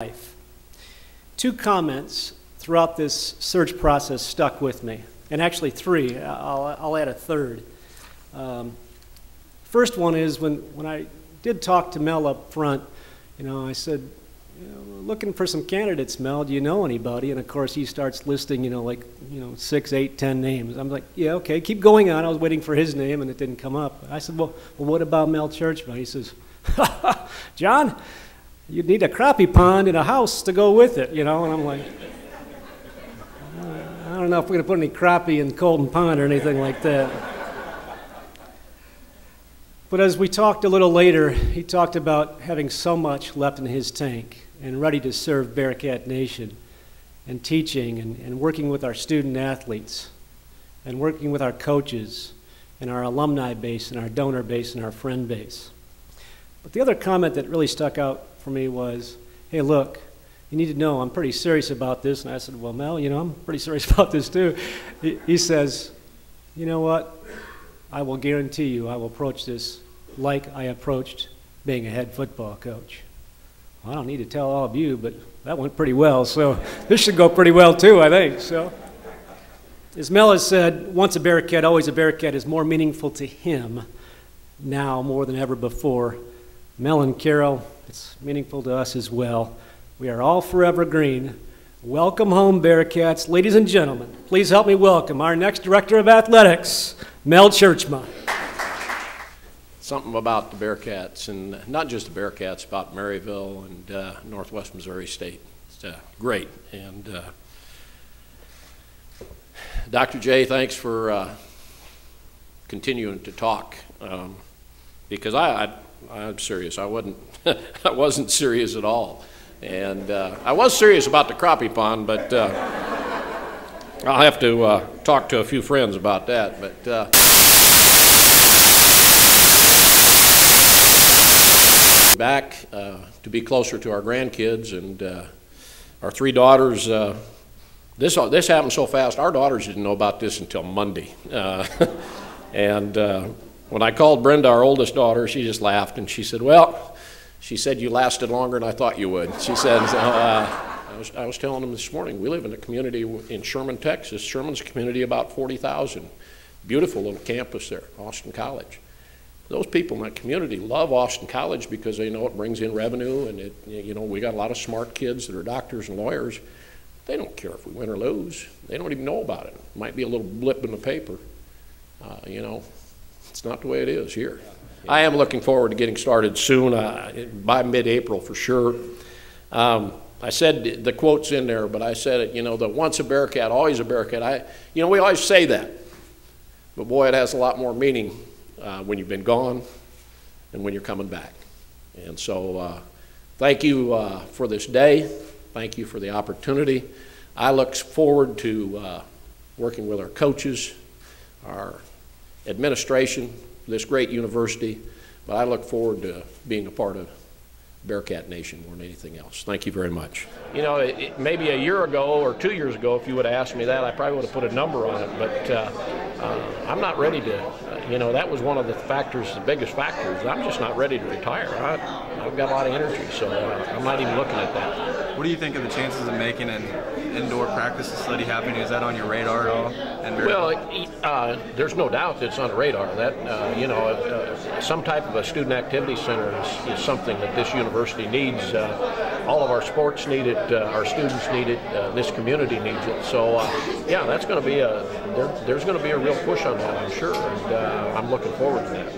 life. Two comments throughout this search process stuck with me, and actually three. I'll add a third. First one is when I did talk to Mel up front, I said, looking for some candidates, Mel, do you know anybody? And of course he starts listing, 6, 8, 10 names. I'm like, yeah, okay, keep going on. I was waiting for his name and it didn't come up. I said, well what about Mel Tjeerdsma? He says, John, you'd need a crappie pond and a house to go with it, and I'm like, I don't know if we're going to put any crappie in Colton Pond or anything like that. But as we talked a little later, he talked about having so much left in his tank and ready to serve Bearcat Nation and teaching and working with our student athletes and working with our coaches and our alumni base and our donor base and our friend base. But the other comment that really stuck out for me was, hey, look, you need to know I'm pretty serious about this. And I said, well, Mel, I'm pretty serious about this too. He says, you know what? I will guarantee you I will approach this like I approached being a head football coach. Well, I don't need to tell all of you, but that went pretty well, so this should go pretty well too, I think. So, as Mel has said, once a Bearcat, always a Bearcat is more meaningful to him now more than ever before. Mel and Carol, it's meaningful to us as well. We are all forever green. Welcome home, Bearcats. Ladies and gentlemen, please help me welcome our next Director of Athletics, Mel Tjeerdsma. Something about the Bearcats, and not just the Bearcats, about Maryville and Northwest Missouri State. It's great. And Dr. J, thanks for continuing to talk, because I'm serious. I wasn't serious at all. And I was serious about the crappie pond, but I'll have to talk to a few friends about that. But back to be closer to our grandkids and our three daughters. This happened so fast, our daughters didn't know about this until Monday. And when I called Brenda, our oldest daughter, she just laughed and she said, well, she said, you lasted longer than I thought you would. She said, I was telling them this morning, we live in a community in Sherman, Texas. Sherman's a community about 40,000. Beautiful little campus there, Austin College. Those people in that community love Austin College because they know it brings in revenue, and we got a lot of smart kids that are doctors and lawyers. They don't care if we win or lose. They don't even know about it. It might be a little blip in the paper. It's not the way it is here. I am looking forward to getting started soon, by mid-April for sure. I said the quote's in there, but I said it, the once a Bearcat, always a Bearcat. We always say that, but boy, it has a lot more meaning when you've been gone and when you're coming back. And so thank you for this day. Thank you for the opportunity. I look forward to working with our coaches, our administration, this great university, but I look forward to being a part of Bearcat Nation more than anything else. Thank you very much. Maybe a year ago or 2 years ago, if you would have asked me that, I probably would have put a number on it, but I'm not ready to, that was one of the factors, the biggest factors. I'm just not ready to retire. I've got a lot of energy, so I'm not even looking at that. What do you think of the chances of making an indoor practice facility happening? Is that on your radar at all? Well, there's no doubt that it's on the radar. That, some type of a student activity center is something that this university needs. All of our sports need it, our students need it, this community needs it. So, yeah, that's going to be there's going to be a real push on that, I'm sure, and I'm looking forward to that.